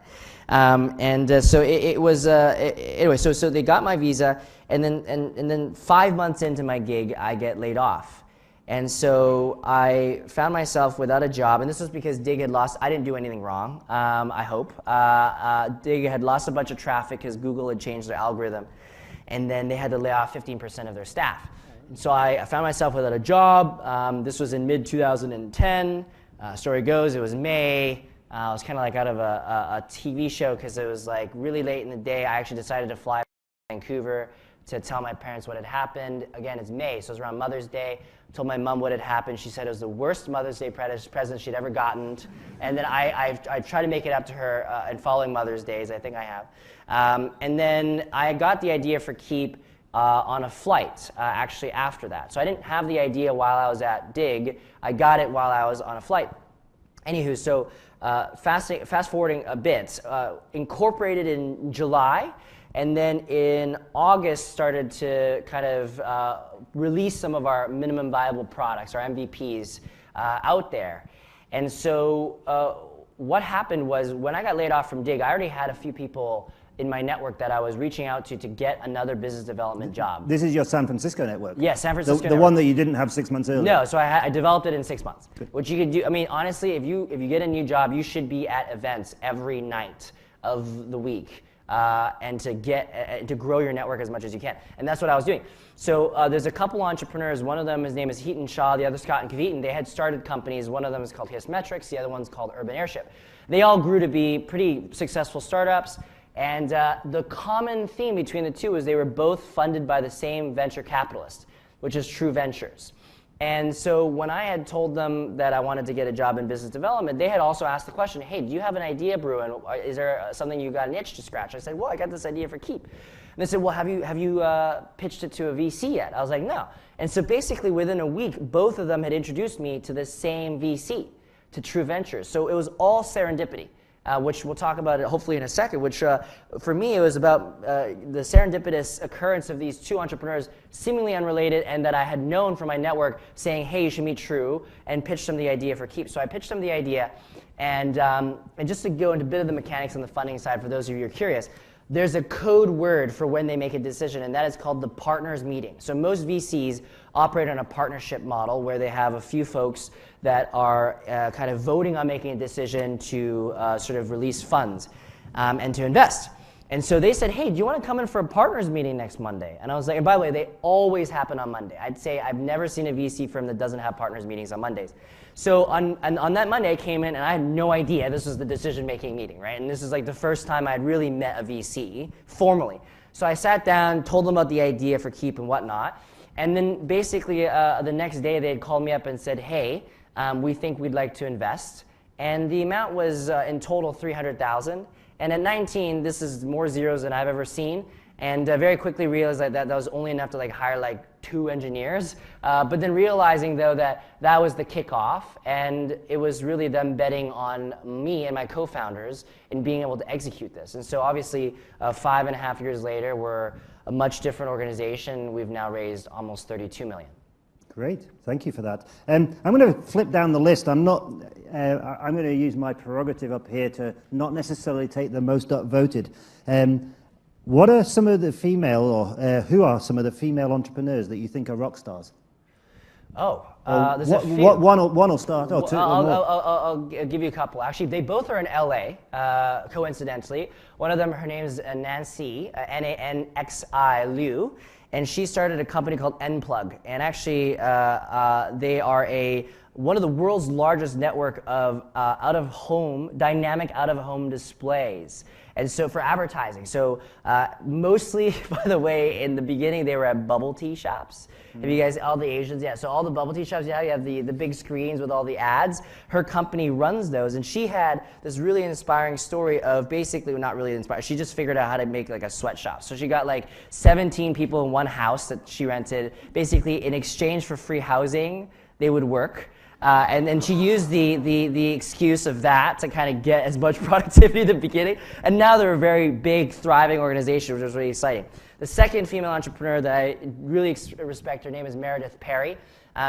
So it was anyway. So they got my visa, and then 5 months into my gig, I get laid off, and so I found myself without a job. And this was because Digg had lost. I didn't do anything wrong. I hope Digg had lost a bunch of traffic because Google had changed their algorithm, and then they had to lay off 15% of their staff. And so I found myself without a job. This was in mid 2010. Story goes, it was May. I was kind of like out of a TV show because it was like really late in the day. I actually decided to fly to Vancouver to tell my parents what had happened. Again, it's May, so it was around Mother's Day. I told my mom what had happened. She said it was the worst Mother's Day present she'd ever gotten. And then I tried to make it up to her in following Mother's Days. I think I have. And then I got the idea for Keep on a flight, actually after that. So I didn't have the idea while I was at Digg. I got it while I was on a flight. Anywho, so fast forwarding a bit, incorporated in July, and then in August started to kind of release some of our minimum viable products, our MVPs, out there. And so what happened was when I got laid off from Digg, I already had a few people in my network that I was reaching out to get another business development job. This is your San Francisco network? Yeah, San Francisco The one that you didn't have 6 months earlier? No, so I developed it in 6 months. Good. What you could do, I mean, honestly, if you get a new job, you should be at events every night of the week and to grow your network as much as you can. And that's what I was doing. So there's a couple entrepreneurs. One of them, his name is Heaton Shaw, the other Scott and Kavitan. They had started companies. One of them is called Hismetrics. The other one's called Urban Airship. They all grew to be pretty successful startups. And the common theme between the two is they were both funded by the same venture capitalist, which is True Ventures. And so when I had told them that I wanted to get a job in business development, they had also asked the question, hey, do you have an idea, Bruin? Is there something you got an itch to scratch? I said, well, I got this idea for Keep. And they said, well, have you pitched it to a VC yet? I was like, no. And so basically within a week, both of them had introduced me to the same VC, to True Ventures. So it was all serendipity. Which we'll talk about it hopefully in a second, which for me it was about the serendipitous occurrence of these two entrepreneurs seemingly unrelated and that I had known from my network saying, hey, you should meet True, and pitched them the idea for Keep. So I pitched them the idea, and just to go into a bit of the mechanics on the funding side for those of you who are curious, there's a code word for when they make a decision, and that is called the partners meeting. So most VCs operate on a partnership model where they have a few folks that are kind of voting on making a decision to sort of release funds and to invest. And so they said, hey, do you want to come in for a partners meeting next Monday? And I was like, and by the way, they always happen on Monday. I'd say I've never seen a VC firm that doesn't have partners meetings on Mondays. So on that Monday, I came in and I had no idea this was the decision-making meeting, right? And this is like the first time I'd really met a VC formally. So I sat down, told them about the idea for Keep and whatnot. And then basically the next day they had called me up and said, hey, we think we'd like to invest. And the amount was in total $300,000. And at 19, this is more zeros than I've ever seen. And very quickly realized that was only enough to hire 2 engineers. But then realizing though that was the kickoff, and it was really them betting on me and my co-founders in being able to execute this. And so obviously 5.5 years later, we're a much different organization. We've now raised almost 32 million. Great, thank you for that. I'm going to flip down the list. I'm going to use my prerogative up here to not necessarily take the most upvoted. What are some of the female, or who are some of the female entrepreneurs that you think are rock stars? There's a few. One will start. Oh, two. I'll give you a couple. Actually, they both are in LA, coincidentally. One of them, her name is Nancy, Nanxi Liu. And she started a company called Nplug. And actually, they are one of the world's largest network of dynamic out-of-home displays. And so for advertising. So mostly, by the way, in the beginning, they were at bubble tea shops. Have you guys, all the Asians, yeah, so all the bubble tea shops, yeah, you have the big screens with all the ads. Her company runs those, and she had this really inspiring story of basically, well, not really inspired, she just figured out how to make a sweatshop. So she got 17 people in one house that she rented. Basically, in exchange for free housing, they would work. And then she used the excuse of that to kind of get as much productivity at the beginning. And now they're a very big, thriving organization, which is really exciting. The second female entrepreneur that I really respect, her name is Meredith Perry.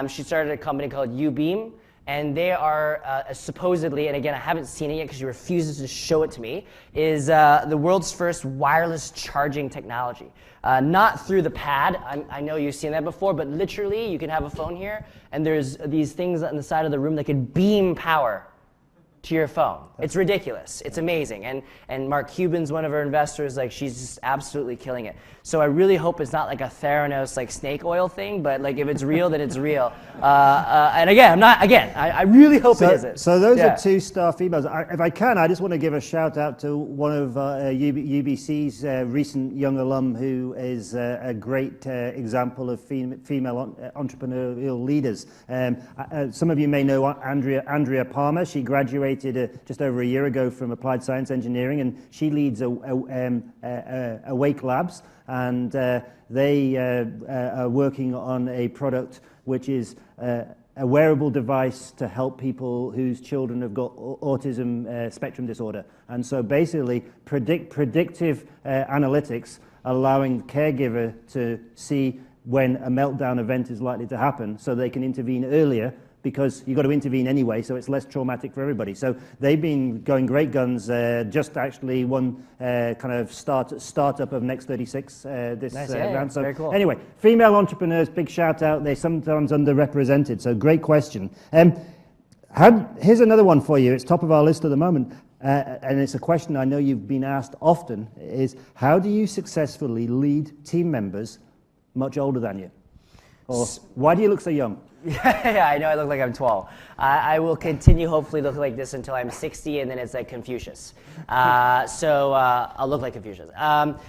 She started a company called Ubeam. And they are supposedly, and again, I haven't seen it yet because she refuses to show it to me, is the world's first wireless charging technology. Not through the pad, I know you've seen that before, but literally you can have a phone here, and there's these things on the side of the room that can beam power to your phone. It's ridiculous. It's amazing. And Mark Cubbon's one of our investors. She's just absolutely killing it. So I really hope it's not like a Theranos snake oil thing, but if it's real, then it's real. And again, I really hope it isn't. So those are 2 star females. If I can, I just want to give a shout out to one of UBC's recent young alum who is a great example of female entrepreneurial leaders. Some of you may know Andrea Palmer. She graduated just over a year ago from Applied Science Engineering, and she leads Awake Labs. And they are working on a product which is a wearable device to help people whose children have got autism spectrum disorder. And so basically predictive analytics, allowing the caregiver to see when a meltdown event is likely to happen so they can intervene earlier, because you've got to intervene anyway, so it's less traumatic for everybody. So they've been going great guns. Just actually one kind of startup of Next 36 this round. So very cool. Anyway, female entrepreneurs, big shout out. They're sometimes underrepresented, so great question. Here's another one for you. It's top of our list at the moment. And it's a question I know you've been asked often, is how do you successfully lead team members much older than you? Or why do you look so young? Yeah, I know I look like I'm 12. I will continue hopefully look like this until I'm 60, and then it's like Confucius. So I'll look like Confucius.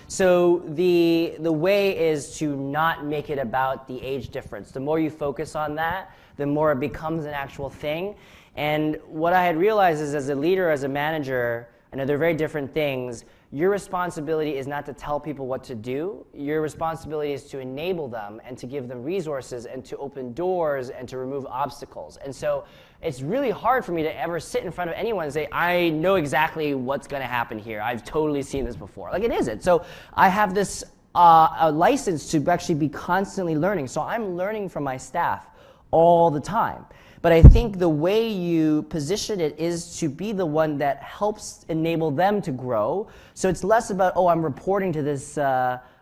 So the way is to not make it about the age difference. The more you focus on that, the more it becomes an actual thing. And what I had realized is, as a leader, as a manager, I know they're very different things. Your responsibility is not to tell people what to do. Your responsibility is to enable them and to give them resources and to open doors and to remove obstacles. And so it's really hard for me to ever sit in front of anyone and say, I know exactly what's going to happen here. I've totally seen this before. It isn't. So I have this a license to actually be constantly learning. So I'm learning from my staff all the time. But I think the way you position it is to be the one that helps enable them to grow. So it's less about, I'm reporting to this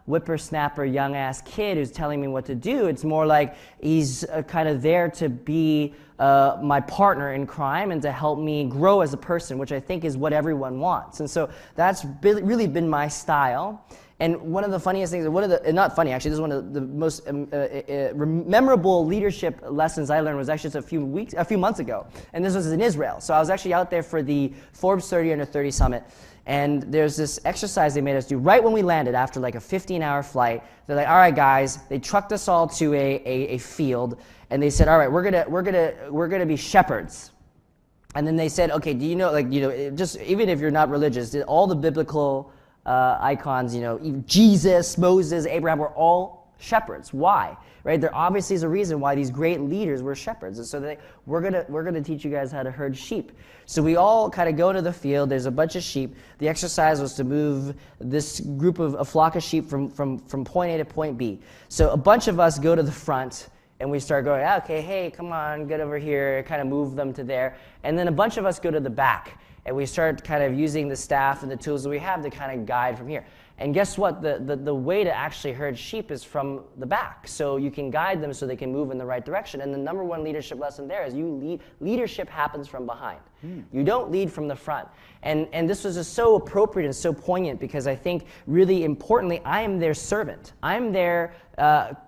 whippersnapper, young-ass kid who's telling me what to do. It's more like he's kind of there to be my partner in crime and to help me grow as a person, which I think is what everyone wants. And so that's really been my style. And one of the funniest things, not funny actually, this is one of the most memorable leadership lessons I learned was actually just a few months ago. And this was in Israel. So I was actually out there for the Forbes 30 Under 30 Summit. And there's this exercise they made us do right when we landed after like a 15-hour flight. They're like, all right, guys, they trucked us all to a field. And they said, all right, we're gonna be shepherds. And then they said, okay, do you know, just even if you're not religious, all the biblical icons, Jesus, Moses, Abraham were all shepherds. Why? Right? There obviously is a reason why these great leaders were shepherds. And so we're gonna teach you guys how to herd sheep. So we all kind of go to the field. There's a bunch of sheep. The exercise was to move this a flock of sheep from point A to point B. So a bunch of us go to the front. And we start going, okay, hey, come on, get over here, kind of move them to there. And then a bunch of us go to the back. And we start kind of using the staff and the tools that we have to kind of guide from here. And guess what? The way to actually herd sheep is from the back. So you can guide them so they can move in the right direction. And the number one leadership lesson there is leadership happens from behind. You don't lead from the front. And this was just so appropriate and so poignant because I think really importantly, I am their servant. I'm there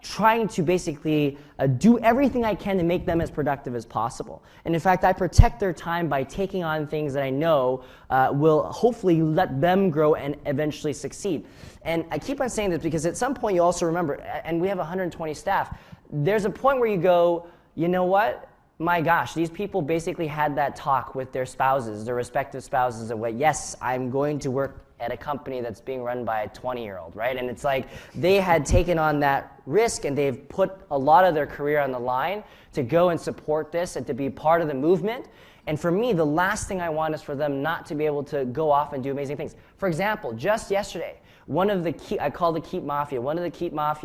trying to basically do everything I can to make them as productive as possible. And in fact, I protect their time by taking on things that I know will hopefully let them grow and eventually succeed. And I keep on saying this because at some point you also remember, and we have 120 staff, there's a point where you go, you know what? My gosh, these people basically had that talk with their spouses, their respective spouses, of yes, I'm going to work at a company that's being run by a 20-year-old, right? And it's like they had taken on that risk and they've put a lot of their career on the line to go and support this and to be part of the movement. And for me, the last thing I want is for them not to be able to go off and do amazing things. For example, just yesterday, one of the I call the Keep Mafia,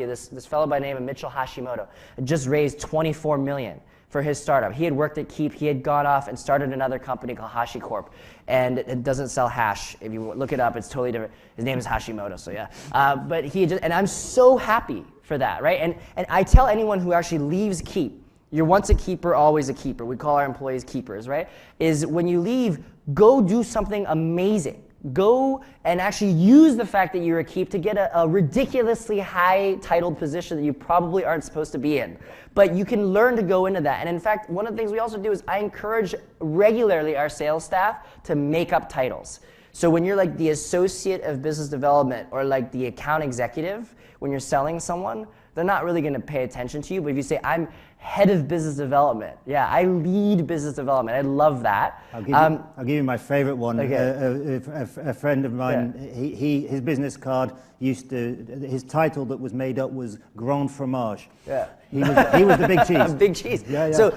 this fellow by the name of Mitchell Hashimoto, just raised $24 million. For his startup. He had worked at Keep. He had gone off and started another company called HashiCorp. And it doesn't sell hash. If you look it up, it's totally different. His name is Hashimoto, so yeah. But and I'm so happy for that, right? And I tell anyone who actually leaves Keep, you're once a keeper, always a keeper. We call our employees keepers, right? Is when you leave, go do something amazing. Go and actually use the fact that you're a Keep to get a ridiculously high titled position that you probably aren't supposed to be in. But you can learn to go into that. And in fact, one of the things we also do is I encourage regularly our sales staff to make up titles. So when you're like the associate of business development or like the account executive, when you're selling someone, they're not really going to pay attention to you. But if you say, I'm head of business development, yeah, I lead business development. I love that. I'll give you my favorite one. Okay. A friend of mine, his business card his title that was made up was Grand Fromage. Yeah. He was the big cheese. Big cheese. Yeah, yeah.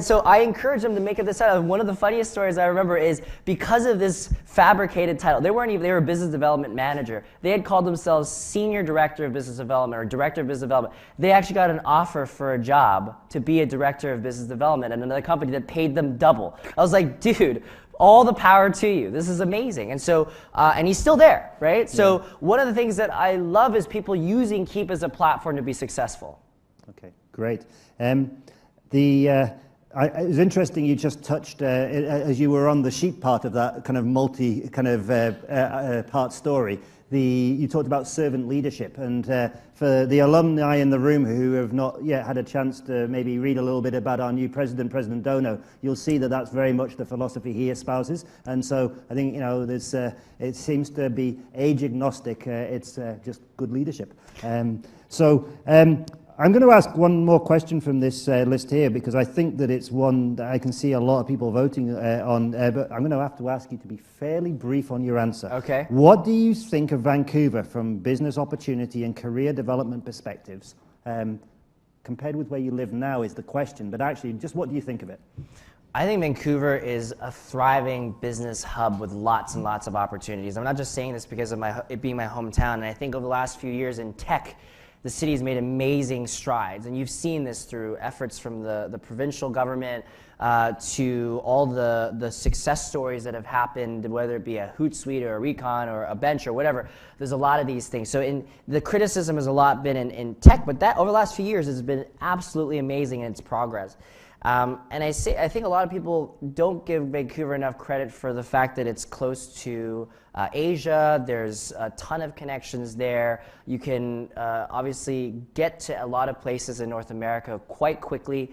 So I encourage them to make up this title. And one of the funniest stories I remember is because of this fabricated title, they were a business development manager. They had called themselves senior director of business development or director of business development. They actually got an offer for a job to be a director of business development at another company that paid them double. I was like, dude, all the power to you. This is amazing. And so, and he's still there, right? So one of the things that I love is people using Keep as a platform to be successful. Okay, great. It was interesting you just touched, as you were on the sheep part of that kind of part story, you talked about servant leadership. And for the alumni in the room who have not yet had a chance to maybe read a little bit about our new president, President Dono, you'll see that that's very much the philosophy he espouses. And so I think, it seems to be age agnostic. It's just good leadership. I'm going to ask one more question from this list here because I think that it's one that I can see a lot of people voting on, but I'm going to have to ask you to be fairly brief on your answer. Okay. What do you think of Vancouver from business opportunity and career development perspectives? Compared with where you live now is the question, but actually, just what do you think of it? I think Vancouver is a thriving business hub with lots and lots of opportunities. I'm not just saying this because of it being my hometown, and I think over the last few years in tech, the city has made amazing strides, and you've seen this through efforts from the provincial government to all the success stories that have happened, whether it be a Hootsuite or a Recon or a Bench or whatever. There's a lot of these things. So the criticism has a lot been in tech, but that over the last few years has been absolutely amazing in its progress. And I think a lot of people don't give Vancouver enough credit for the fact that it's close to Asia. There's a ton of connections there. You can obviously get to a lot of places in North America quite quickly.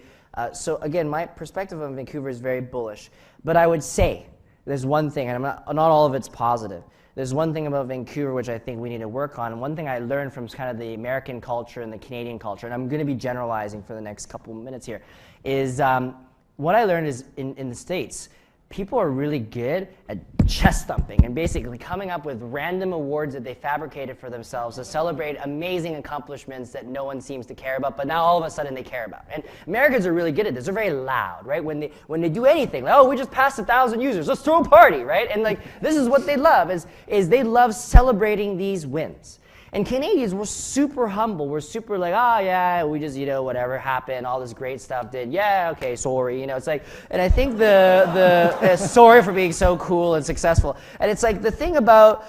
So again, my perspective on Vancouver is very bullish. But I would say there's one thing, and not all of it's positive. There's one thing about Vancouver which I think we need to work on, and one thing I learned from kind of the American culture and the Canadian culture, and I'm going to be generalizing for the next couple of minutes here, is what I learned is in the States, people are really good at chest thumping and basically coming up with random awards that they fabricated for themselves to celebrate amazing accomplishments that no one seems to care about, but now all of a sudden they care about. And Americans are really good at this. They're very loud, right? When they do anything, like, oh, we just passed 1,000 users, let's throw a party, right? And like, this is what they love, is they love celebrating these wins. And Canadians, we're super humble. We're super like, oh yeah, we just, whatever happened, all this great stuff did. Yeah, okay, sorry. It's like, and I think the sorry for being so cool and successful. And it's like the thing about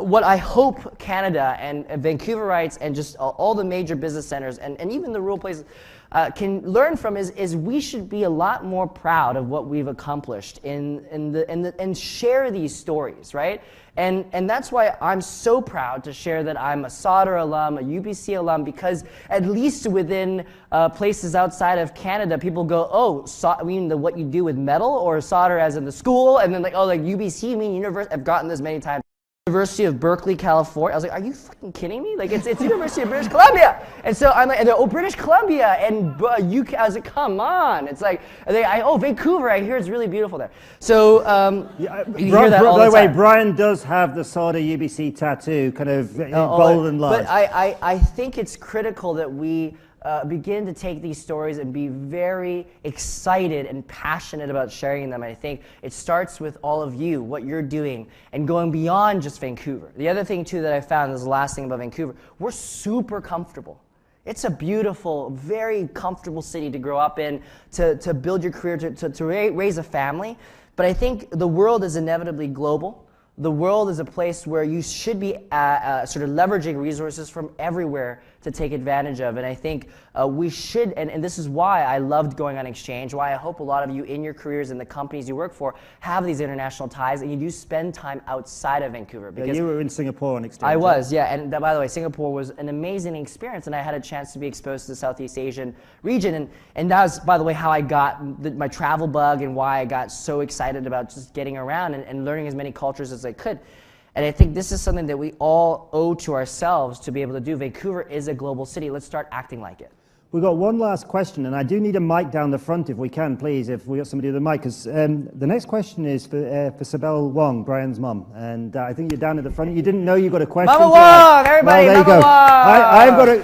what I hope Canada and Vancouverites and just all the major business centers and even the rural places can learn from is we should be a lot more proud of what we've accomplished and share these stories, right? And that's why I'm so proud to share that I'm a Sauder alum, a UBC alum, because at least within places outside of Canada, people go, oh, I mean what you do with metal, or Sauder as in the school, and then like, oh, like UBC, you mean university? I've gotten this many times. University of Berkeley, California. I was like, are you fucking kidding me? Like, it's University of British Columbia. And so I'm like, and they're, British Columbia and UK. I was like, come on. It's like, Vancouver, I hear it's really beautiful there. So you hear that all the time. By the way, Brian does have the Sauder UBC tattoo, kind of bold and large. But I think it's critical that we begin to take these stories and be very excited and passionate about sharing them. I think it starts with all of you, what you're doing, and going beyond just Vancouver. The other thing, too, that I found is the last thing about Vancouver, we're super comfortable. It's a beautiful, very comfortable city to grow up in, to build your career, to raise a family. But I think the world is inevitably global. The world is a place where you should be sort of leveraging resources from everywhere to take advantage of. And I think we should, and this is why I loved going on exchange, why I hope a lot of you in your careers and the companies you work for have these international ties, and you do spend time outside of Vancouver. Because you were in Singapore on exchange. I was, yeah. And by the way, Singapore was an amazing experience, and I had a chance to be exposed to the Southeast Asian region. And that was, by the way, how I got my travel bug and why I got so excited about just getting around and learning as many cultures as I could. And I think this is something that we all owe to ourselves to be able to do. Vancouver is a global city. Let's start acting like it. We've got one last question, and I do need a mic down the front if we can, please, if we got somebody with a mic. Because the next question is for Sibel Wong, Brian's mum. And I think you're down at the front. You didn't know you got a question. Mama Wong, everybody, well, there Mama you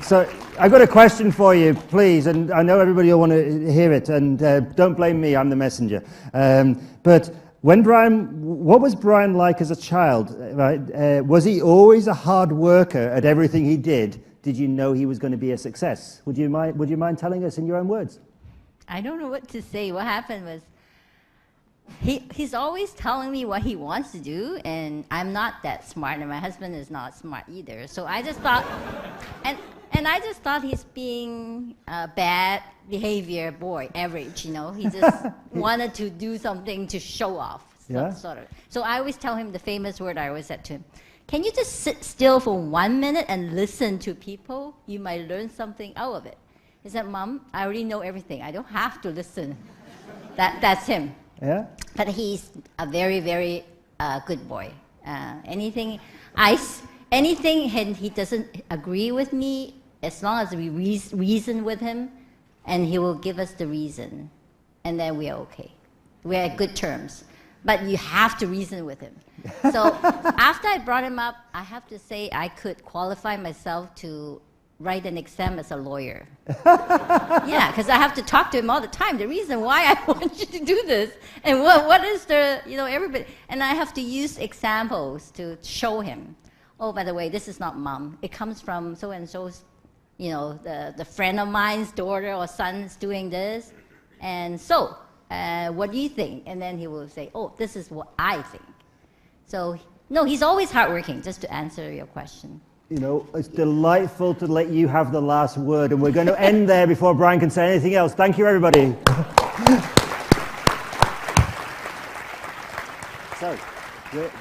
go. I've got a question for you, please, and I know everybody will want to hear it, and don't blame me, I'm the messenger. But what was Brian like as a child? Right? Was he always a hard worker at everything he did? Did you know he was going to be a success? Would you mind telling us in your own words? I don't know what to say. What happened was he's always telling me what he wants to do, and I'm not that smart, and my husband is not smart either. So I just thought, and I just thought he's being a bad behavior boy, average, He just wanted to do something to show off, sort of. So I always tell him the famous word I always said to him, can you just sit still for 1 minute and listen to people? You might learn something out of it. He said, Mom, I already know everything. I don't have to listen. That's him. Yeah. But he's a very, very good boy. Anything he doesn't agree with me, as long as we reason with him, and he will give us the reason, and then we are okay. We're at good terms. But you have to reason with him. So after I brought him up, I have to say I could qualify myself to write an exam as a lawyer. Yeah, because I have to talk to him all the time. The reason why I want you to do this, and what is the, everybody, and I have to use examples to show him. oh, by the way, this is not mom. It comes from so-and-so's, you know, the friend of mine's daughter or son's doing this. And so, what do you think? And then he will say, oh, this is what I think. So, no, he's always hardworking, just to answer your question. You know, it's delightful to let you have the last word, and we're going to end there before Brian can say anything else. Thank you, everybody. So,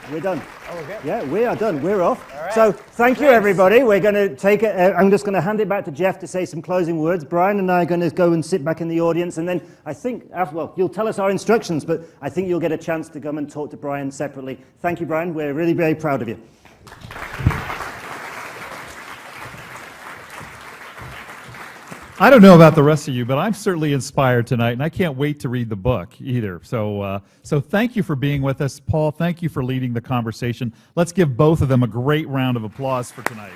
we're done. Oh, we're good. Yeah, we are done. We're off. All right. So, thank you, everybody. We're going to take it. I'm just going to hand it back to Jeff to say some closing words. Brian and I are going to go and sit back in the audience, and then I think, well, you'll tell us our instructions, but I think you'll get a chance to come and talk to Brian separately. Thank you, Brian. We're really very proud of you. I don't know about the rest of you, but I'm certainly inspired tonight, and I can't wait to read the book either. So thank you for being with us. Paul, thank you for leading the conversation. Let's give both of them a great round of applause for tonight.